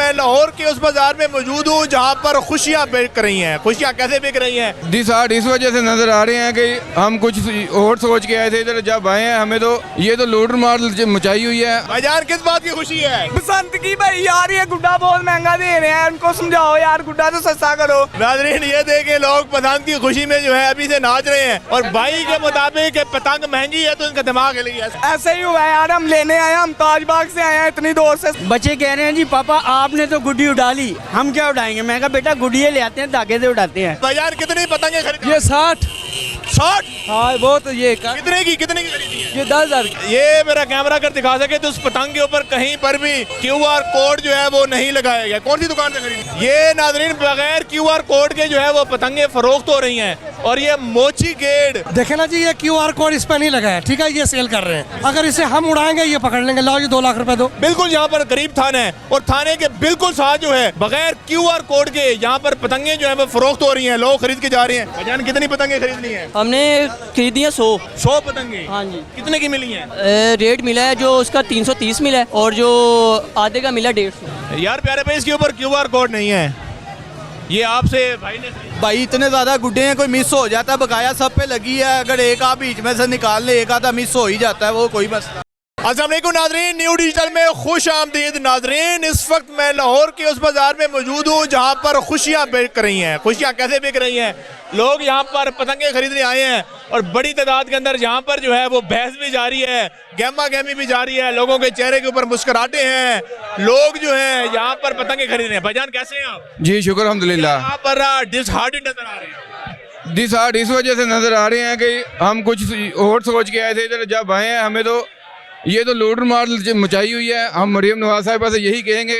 मैं लाहौर के उस बाजार में मौजूद हूँ जहाँ पर खुशियाँ बिक रही हैं। खुशियाँ कैसे बिक रही हैं? डिसार्ट इस वजह से नजर आ रहे हैं कि हम कुछ और सोच के आए थे, इधर जब आए हैं हमें तो ये तो लूट मार मचाई हुई है। भाईजान किस बात की खुशी है? बसंत की भाई यार, ये गुड्डा बहुत महंगा दे रहे हैं, उनको समझाओ यार गुड्डा तो सस्ता करो। नाज़रीन ये देखे लोग पतंग की खुशी में जो है अभी से नाच रहे हैं और भाई के मुताबिक पतंग महंगी है तो इनका दिमाग हिल गया। ऐसे ही हुआ है यार, हम लेने आए, हम ताजबाग से आए हैं इतनी दूर से। बच्चे कह रहे हैं जी पापा आपने तो गुड्डी उड़ा ली, हम क्या उड़ाएंगे। मैं कहा बेटा गुड्डिये ले आते हैं, धागे से उड़ाते हैं। भाईजान कितनी पतंगे खरीदी? ये 60। 60? हाँ वो तो ये कितने की खरीदी है? ये 10,000 की। ये मेरा कैमरा कर दिखा सके तो उस पतंग के ऊपर कहीं पर भी QR कोड जो है वो नहीं लगाया गया। कौन सी दुकान से खरीदी? ये नाज़रीन बगैर QR कोड के जो है वो पतंगे फरोख्त हो रही हैं और ये मोची गेट देखे ना जी, ये QR कोड इस पर नहीं लगा है, ठीक है, ये सेल कर रहे हैं। अगर इसे हम उड़ाएंगे ये पकड़ लेंगे, लाओ जी 2 लाख रुपए दो। बिल्कुल यहाँ पर करीब थाना है और थाने के बिल्कुल साथ जो है बगैर QR कोड के यहाँ पर पतंगे जो है वो फरोख्त हो रही हैं, लोग खरीद के जा रहे हैं। भाईजान कितनी पतंगे खरीदनी है? हमने खरीदी है 100 पतंगे। हाँ जी। कितने की मिली हैं? रेट मिला है जो उसका 330 मिला है और जो आधे का मिला 150। यार प्यारे भाई इसके ऊपर QR कोड नहीं है। ये आपसे भाई ने भाई इतने ज्यादा गुड्डे हैं, कोई मिस हो जाता है, बकाया सब पे लगी है। अगर एक आप बीच में से निकाल ले, एक आधा मिस हो ही जाता है, वो कोई मसला। अस्सलाम वालेकुम नाज़रीन, न्यू डिजिटल में खुश आमदीद नाज़रीन। इस वक्त मैं लाहौर के उस बाजार में मौजूद हूँ जहाँ पर खुशियाँ बिक रही हैं। खुशियाँ कैसे बिक रही हैं? लोग यहाँ पर पतंगे खरीदने आए हैं और बड़ी तादाद के अंदर यहाँ पर जो है वो बहस भी जारी है, गहमा गहमी भी जारी है, लोगों के चेहरे के ऊपर मुस्कुराहटे हैं, लोग जो है यहाँ पर पतंगे खरीद रहे हैं। भाईजान कैसे हैं आप? जी शुक्र अल्हम्दुलिल्लाह। यहाँ पर डिसहार्टेड नजर आ रहे हैं। डिसार्ट इस वजह से नजर आ रहे हैं कि हम कुछ और सोच के आए थे, इधर जब आए हैं हमें तो ये तो लूट मार मचाई हुई है। हम मरियम नवाज साहिबा से यही कहेंगे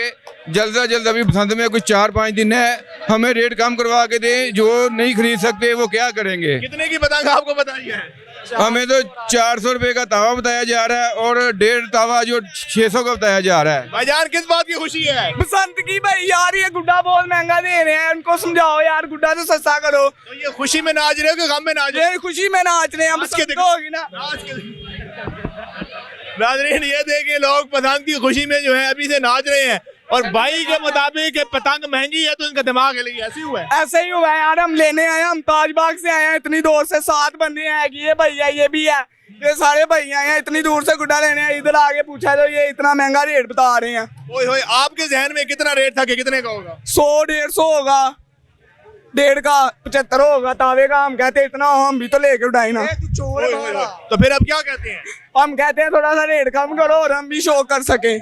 जल्द से जल्द, अभी बसंत में कुछ 4-5 दिन है, हमें रेट कम करवा के दें। जो नहीं खरीद सकते वो क्या करेंगे? कितने की पतंग आपको बताई है? हमें तो 400 रुपए का तावा बताया जा रहा है और 1.5 तावा जो 600 का बताया जा रहा है। भाईजान किस बात की खुशी है? बसंत की भाई यार, ये गुड्डा बहुत महंगा दे रहे हैं, उनको समझाओ यार गुड्डा तो सस्ता करो। तो ये खुशी में नाच रहे हो कि गम में नाच रहे हो? ये खुशी में नाच रहे हैं, नाच के बसंत देखो। होगी ना। नाज़रीन ये देखे लोग पतंग की खुशी में जो है अभी से नाच रहे हैं और भाई के मुताबिक पतंग महंगी है तो इनका दिमाग हिल गया। ऐसे ही हुआ है? ऐसे ही हुआ है यार, हम लेने आए, हम ताजबाग से आए हैं इतनी दूर से, 7 बंदे हैं कि ये भैया ये भी है, ये सारे भैया हैं, इतनी दूर से गुड्डा लेने हैं। इधर आगे पूछा तो ये इतना महंगा रेट बता रहे हैं। ओए होए, आपके जहन में कितना रेट था कि कितने का होगा? 100-150 होगा, 1.5 का 75 होगा तावे का। हम कहते हैं इतना हो, हम भी तो लेके उठाए ना। ओए होए होए। तो फिर अब क्या कहते हैं? हम कहते हैं थोड़ा सा रेट कम करो और हम भी शो कर सके।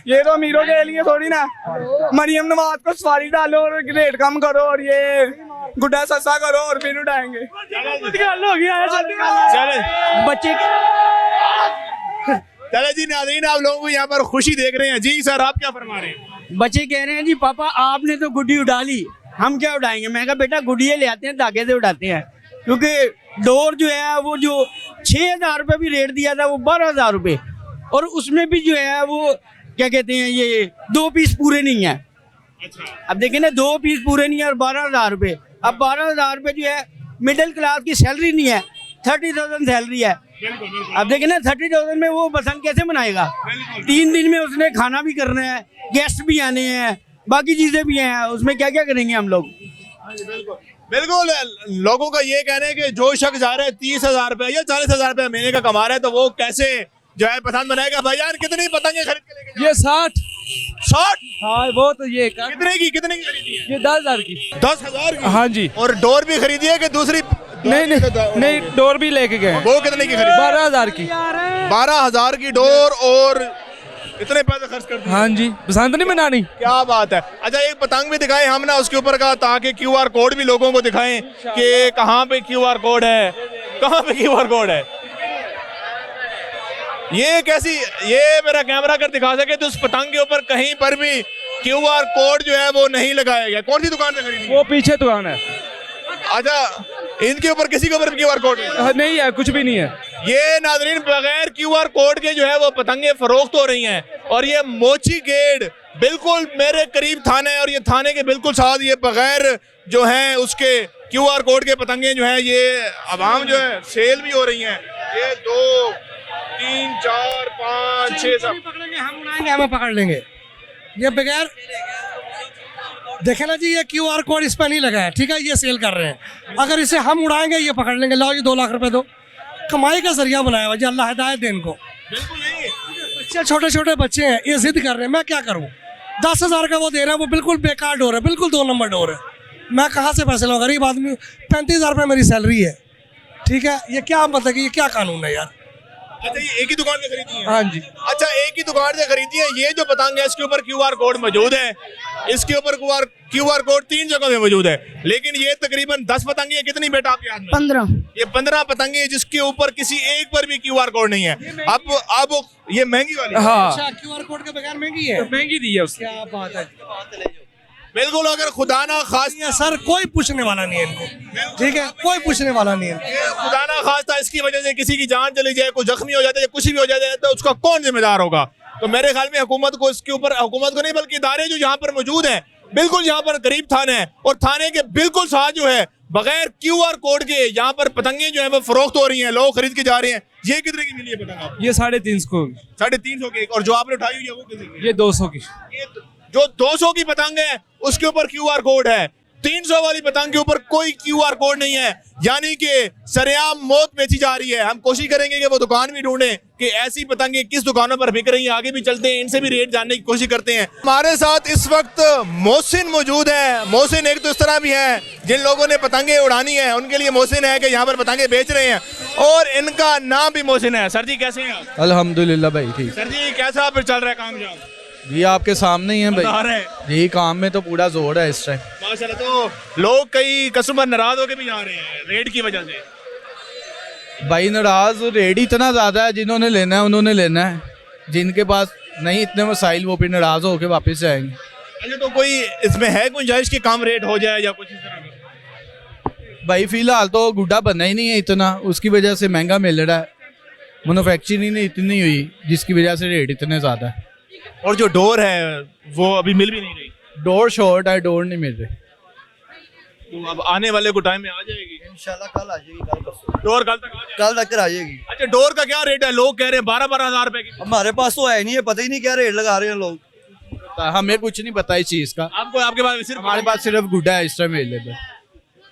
ये तो अमीरों के लिए थोड़ी ना, मरियम नवाज को सवारी डालो और रेट कम करो और ये गुड्डा सस्ता करो और फिर उठाएंगे। चले बच्चे चले जी नाज़रीन, आप लोगों को यहाँ पर खुशी देख रहे हैं। जी सर, आप क्या फरमा रहे हैं? बच्चे कह रहे हैं जी पापा आपने तो गुड्डी उड़ा ली, हम क्या उड़ाएंगे। मैं कहा बेटा गुड्डिये ले आते हैं, धागे से उड़ाते हैं। क्योंकि डोर जो है वो जो 6,000 रुपये भी रेट दिया था वो 12,000 रुपये, और उसमें भी जो है वो क्या कहते हैं ये 2 पीस पूरे नहीं है। अब देखें ना, 2 पीस पूरे नहीं है और 12,000 रुपये। अब 12,000 रुपये जो है मिडिल क्लास की सैलरी नहीं है, 30,000 सैलरी है। अब देखें ना 30,000 में वो बसंत कैसे मनाएगा? 3 दिन में उसने खाना भी करना है, गेस्ट भी आने हैं, बाकी चीजें भी हैं, उसमें क्या क्या करेंगे हम लोग? बिल्कुल, लोगों का ये कहना है कि जो शख्स जा रहे हैं 30,000 रुपये या 40,000 रुपये महीने का कमा रहा है तो वो कैसे जो है पसंद बनाएगा। भाईजान कितनी पतंगे खरीद के लेके? ये 60। 60? हाँ वो तो ये कितने की खरीदी है? ये 10,000 की। 10,000 की? हाँ जी। और डोर भी खरीदी है कि दूसरी? नहीं डोर भी लेके गए। वो कितने की खरीदी? 12,000 की। 12,000 की डोर और इतने पैसे खर्च कर दिए? हाँ जी, बसंत नहीं मनानी। क्या बात है। अच्छा एक पतंग भी दिखाएं हम ना उसके ऊपर का, ताकि QR कोड भी लोगों को दिखाएं कि कहाँ पे QR कोड है, कहाँ पे QR कोड है। ये कैसी, ये मेरा कैमरा कर दिखा सके तो उस पतंग के ऊपर कहीं पर भी QR कोड जो है वो नहीं लगाया गया। कौन सी दुकान से खरीदी? वो पीछे दुकान है। अच्छा, इनके ऊपर किसी के ऊपर QR कोड नहीं है, कुछ भी नहीं है। ये नाज़रीन बगैर QR कोड के जो है वो पतंगे फरोख्त हो रही हैं और ये मोची गेट बिल्कुल मेरे करीब थाना है और ये थाने के बिल्कुल साथ ये बगैर जो है उसके QR कोड के पतंगे जो है ये आवाम जो है सेल भी हो रही हैं। ये 2 3 4 5 6 7 हम उड़ाएंगे, हम पकड़ लेंगे। ये बगैर देखे ना जी, ये QR कोड इस पर नहीं लगा है, ठीक है, ये सेल कर रहे हैं। अगर इसे हम उड़ाएंगे ये पकड़ लेंगे, लाओ जी 2 लाख रुपए दो, कमाई का जरिया बनाया हुआ जी, अल्लाह हिदायत दे इनको। बिल्कुल नहीं। बच्चे छोटे छोटे बच्चे हैं, ये जिद कर रहे हैं, मैं क्या करूँ? 10,000 का वो दे रहे हैं, वो बिल्कुल बेकार डोर है, बिल्कुल 2 नंबर डोर है। मैं कहाँ से पैसे लूँ? गरीब आदमी, 35,000 रुपये मेरी सैलरी है, ठीक है। ये क्या मतलब कि ये क्या कानून है यार? अच्छा, ये एक ही दुकान से खरीदी है? हाँ जी। अच्छा, एक ही दुकान से खरीदी है। ये जो पतंग है इसके ऊपर QR कोड मौजूद है, इसके ऊपर QR कोड 3 जगह में मौजूद है, लेकिन ये तकरीबन 10 पतंगे हैं। कितनी बेटा आपके हाथ में? 15। ये 15 पतंगे हैं जिसके ऊपर किसी एक पर भी QR कोड नहीं है। अब ये महंगी वाली है। हाँ, अच्छा, QR कोड के बगैर महंगी है? महंगी दी है उसने। क्या बात है बिल्कुल। अगर खुदा ना खास्ता, सर, कोई पूछने वाला नहीं है इनको, ठीक है, कोई पूछने वाला नहीं है। ये खुदा ना खास्ता इसकी वजह से किसी की जान चली जाए, कोई जख्मी हो जाता है, कुछ भी हो जाता है, तो उसका कौन जिम्मेदार होगा? तो मेरे ख्याल में हुकूमत को इसके ऊपर, हुकूमत को नहीं बल्कि इदारे जो यहाँ पर मौजूद हैं, बिल्कुल यहाँ पर करीब थाना है और थाने के बिल्कुल साथ जो है बगैर QR कोड के यहाँ पर पतंगे जो है वो फरोख्त हो रही हैं, लोग खरीद के जा रहे हैं। ये कितने की मिली है पतंग आपको? ये 350 को। 350 की। और जो आपने उठाई हुई है वो कितने की? ये 200 की। ये जो 200 की पतंग है उसके ऊपर QR कोड है, 300 वाली पतंग के ऊपर कोई QR कोड नहीं है, यानी कि सरेआम मौत बेची जा रही है। हम कोशिश करेंगे कि वो दुकान भी ढूंढें कि ऐसी पतंगें किस दुकानों पर बिक रही हैं। आगे भी चलते हैं, इनसे भी रेट जानने की कोशिश करते हैं। हमारे साथ इस वक्त मोहसिन मौजूद है। मोहसिन एक तो इस तरह भी है, जिन लोगों ने पतंगे उड़ानी है उनके लिए मोहसिन है कि यहाँ पर पतंगे बेच रहे हैं, और इनका नाम भी मोहसिन है। सर जी कैसे हैं आप? अल्हम्दुलिल्लाह भाई ठीक। सर जी कैसा फिर चल रहा है काम? जाम जी आपके सामने ही है बता भाई रहे हैं। जी, काम में तो पूरा जोर है इस टाइम माशाल्लाह। तो लोग, कई कस्टमर नाराज होकर भी जा रहे हैं रेट की वजह से। भाई। नाराज रेट ही इतना ज़्यादा है, जिन्होंने लेना है उन्होंने लेना है, जिनके पास नहीं इतने मसाइल वो फिर नाराज होकर वापस जाएंगे। अच्छा, तो कोई इसमें है गुंजाइश कि कम रेट हो जाए या कुछ इस तरह का? भाई फिलहाल तो गुड्डा बना ही नहीं है इतना, उसकी वजह से महंगा मिल रहा है। मैन्युफैक्चरिंग नहीं इतनी हुई जिसकी वजह से रेट इतने ज़्यादा है। और जो डोर है वो अभी मिल भी नहीं रही। डोर शॉर्ट है, डोर नहीं मिल रही। तो अब आने वाले को टाइम में आ जाएगी इंशाल्लाह, कल आ जाएगी, कल परसों, डोर, कल तक आ जाएगी। कल तक आ जाएगी। अच्छा, डोर का क्या रेट है? लोग कह रहे हैं 12-12 हज़ार रुपए की। हमारे पास तो है नहीं है, पता ही नहीं क्या रेट लगा रहे हैं लोग। हमें कुछ नहीं पता इस चीज़ का। आपको, आपके पास सिर्फ, हमारे पास सिर्फ गुड्डा है इस टाइम अवेलेबल।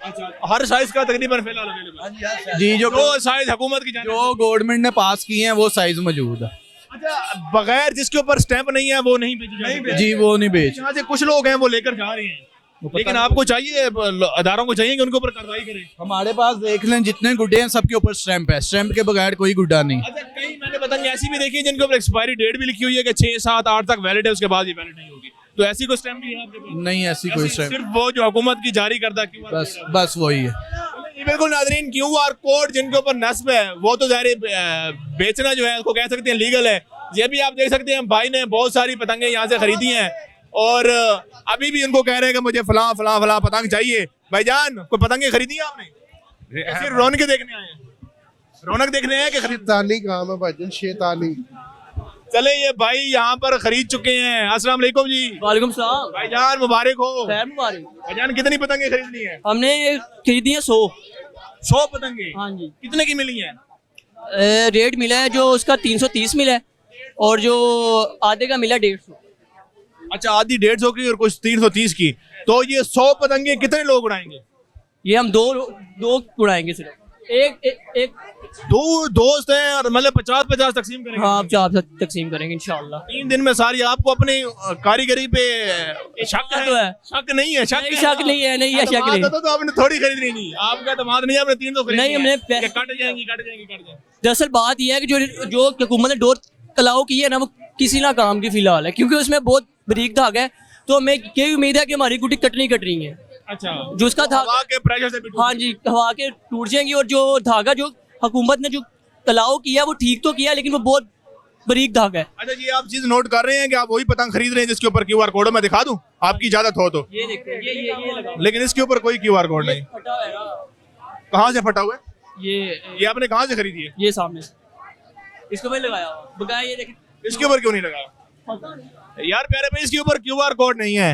अच्छा, हर साइज का तकरीबन फिलहाल अवेलेबल? जी, जो साइज हुकूमत की जानिब जो गवर्नमेंट ने पास किए हैं वो साइज मौजूद है। अच्छा, बगैर जिसके ऊपर स्टैंप नहीं है वो नहीं बेची जाएगी? जी वो नहीं बेच। यहाँ से कुछ लोग हैं वो लेकर जा रहे हैं, लेकिन आपको चाहिए, अदारों को चाहिए कि उनके ऊपर कार्रवाई करें। हमारे पास देख लें जितने गुड्डे हैं सबके ऊपर स्टैंप है, स्टैंप के बगैर कोई गुड्डा नहीं। अच्छा, कई मैंने पतंग ऐसी भी देखी है जिनके ऊपर एक्सपायरी डेट भी लिखी हुई है कि 6, 7, 8 तक वैलिड है, उसके बाद ये वैलिड नहीं होगी। तो ऐसी कोई स्टैंप भी है आपके पास? नहीं ऐसी कोई स्टैंप, सिर्फ वो जो हुकूमत की जारी करता QR बस बस वही है। ये बिल्कुल नाज़रीन, QR कोड जिनके ऊपर नस्ब है वो तो ज़ाहिर बेचना जो है उसको कह सकते हैं लीगल है। ये भी आप देख सकते हैं भाई ने बहुत सारी पतंगे यहाँ से खरीदी हैं और अभी भी उनको कह रहे हैं कि मुझे फलां फलां फलां पतंग चाहिए। भाईजान, कोई पतंगे खरीदी है आपने? सिर्फ रौनक देखने आए हैं? रौनक देखने आए कि खरीद? शैतानी काम है भाईजान, शैतानी। चले, ये भाई यहाँ पर खरीद चुके हैं। अस्सलाम वालेकुम जी। वालेकुम सलाम। भाईजान मुबारक हो। खैर मुबारक। भाईजान कितनी पतंगे खरीदनी है? हमने खरीदी है 100 पतंगे। हाँ जी। कितने की मिली है? रेट मिला है जो उसका 330 मिला है और जो आधे का मिला 150। अच्छा, आधी 150 की और कुछ 330 की। तो ये 100 पतंगे कितने लोग उड़ाएंगे? ये हम दो उड़ाएंगे सिर्फ। एक दो दोस्त हैं और मतलब 50-50 तकसीम करेंगे। हाँ, 4 तकसीम करेंगे इंशाल्लाह। 3 दिन में सारी। आपको अपनी कारीगरी पे शक है? तो है। शक नहीं है? शक शक नहीं है, नहीं है शक नहीं। तो आपने थोड़ी खरीदनी नहीं, आपका एतमाद नहीं है, आपने 300 खरीदनी नहीं, हमने है। कट जाएंगी। दरअसल बात यह है कि जो हुकूमत ने डोर तलाव की है ना, वो किसी ना काम की फिलहाल है, क्योंकि उसमें बहुत बारीक धागा है। तो हमें यही उम्मीद है कि हमारी गुटी कटनी कट रही है। अच्छा, जो उसका था हवा के प्रेशर से भी टूट हाँ जी, हवा के टूट जाएंगी। और जो धागा जो हुकूमत ने जो तलाव किया वो ठीक तो किया, लेकिन वो बहुत बारीक धागा है। अच्छा जी, आप चीज नोट कर रहे हैं कि आप वही पतंग खरीद रहे हैं जिसके ऊपर QR कोड मैं दिखा दूं, आपकी इजाजत हो तो? ये देखो, ये लगा लेकिन इसके ऊपर कोई QR कोड नहीं। फटा है ना, कहाँ से फटा हुआ है? ये आपने कहाँ से खरीदी है? ये सामने से इसको मैं लगाया हुआ बकाया। ये देखिए, इसके ऊपर क्यों नहीं लगा? पता नहीं यार प्यारे भाई, इसके ऊपर QR कोड नहीं है।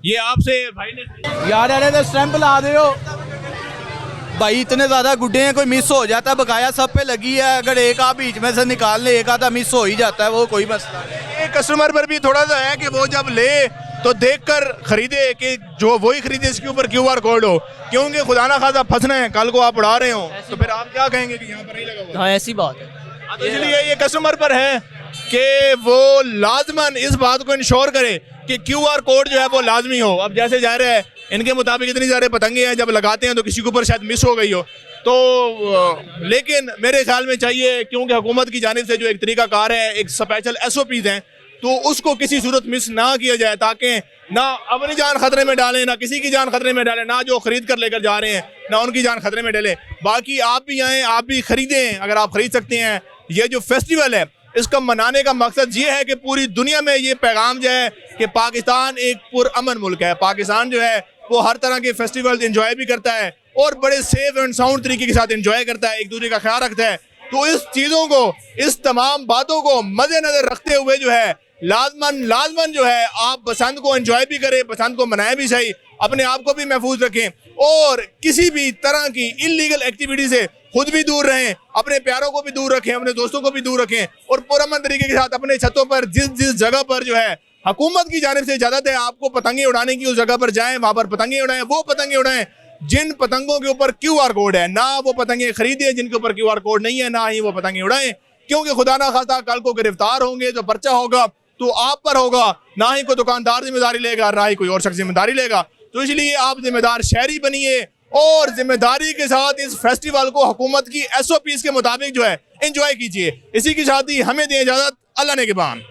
ये आपसे भाई ने यार अरे तो स्टैंप ला दे हो भाई, इतने ज्यादा गुड्डे हैं, कोई मिस हो जाता है बकाया सब पे लगी है। अगर एक आप बीच में से निकाल ले, एक आधा मिस हो ही जाता है, वो कोई मसला नहीं। कस्टमर पर भी थोड़ा सा है कि वो जब ले तो देखकर खरीदे कि जो वही खरीदे इसके ऊपर QR कोड हो, क्योंकि खुदा ना खासा फंसना है, कल को आप उड़ा रहे हो तो फिर आप क्या कहेंगे कि यहाँ पर नहीं लगा हुआ। हाँ ऐसी बात है। तो इसलिए ये कस्टमर पर है कि वो लाजमन इस बात को इंश्योर करे कि QR कोड जो है वो लाजमी हो। अब जैसे जा रहे हैं इनके मुताबिक इतनी सारे पतंगे हैं, जब लगाते हैं तो किसी के ऊपर शायद मिस हो गई हो, तो लेकिन मेरे ख्याल में चाहिए, क्योंकि हुकूमत की जानिब से जो एक तरीकाकार है, एक स्पेशल SOPs हैं, तो उसको किसी सूरत मिस ना किया जाए, ताकि ना अपनी जान खतरे में डालें, ना किसी की जान खतरे में डालें, ना जो खरीद कर लेकर जा रहे हैं ना उनकी जान खतरे में डालें। बाकी आप भी आएँ, आप भी खरीदें अगर आप खरीद सकते हैं। ये जो फेस्टिवल है इसका मनाने का मकसद ये है कि पूरी दुनिया में ये पैगाम जो है कि पाकिस्तान एक पुरअमन मुल्क है। पाकिस्तान जो है वो हर तरह के फेस्टिवल इंजॉय भी करता है और बड़े सेफ एंड साउंड तरीके के साथ इंजॉय करता है, एक दूसरे का ख्याल रखता है। तो इस चीज़ों को, इस तमाम बातों को मद्देनजर रखते हुए जो है लाजमन जो है आप बसंत को एंजॉय भी करें, बसंत को मनाएं भी सही, अपने आप को भी महफूज रखें और किसी भी तरह की इलीगल एक्टिविटी से खुद भी दूर रहें, अपने प्यारों को भी दूर रखें, अपने दोस्तों को भी दूर रखें और पुरअमन तरीके के साथ अपने छतों पर जिस जगह पर जो है हुकूमत की जानिब से इजाज़त है आपको पतंगे उड़ाने की, उस जगह पर जाएं, वहाँ पर पतंगे उड़ाएं। वो पतंगे उड़ाएं जिन पतंगों के ऊपर QR कोड है, ना वो पतंगे खरीदें जिनके ऊपर QR कोड नहीं है, ना ही वो पतंगे उड़ाएं, क्योंकि खुदा ना खास्ता कल को गिरफ्तार होंगे तो पर्चा होगा तो आप पर होगा, ना ही कोई दुकानदार जिम्मेदारी लेगा, ना ही कोई और शख्स जिम्मेदारी लेगा। तो इसलिए आप जिम्मेदार शहरी बनिए और जिम्मेदारी के साथ इस फेस्टिवल को हुकूमत की SOPs के मुताबिक जो है एंजॉय कीजिए। इसी के साथ ही हमें दें इजाज़त। अल्लाह ने के बान।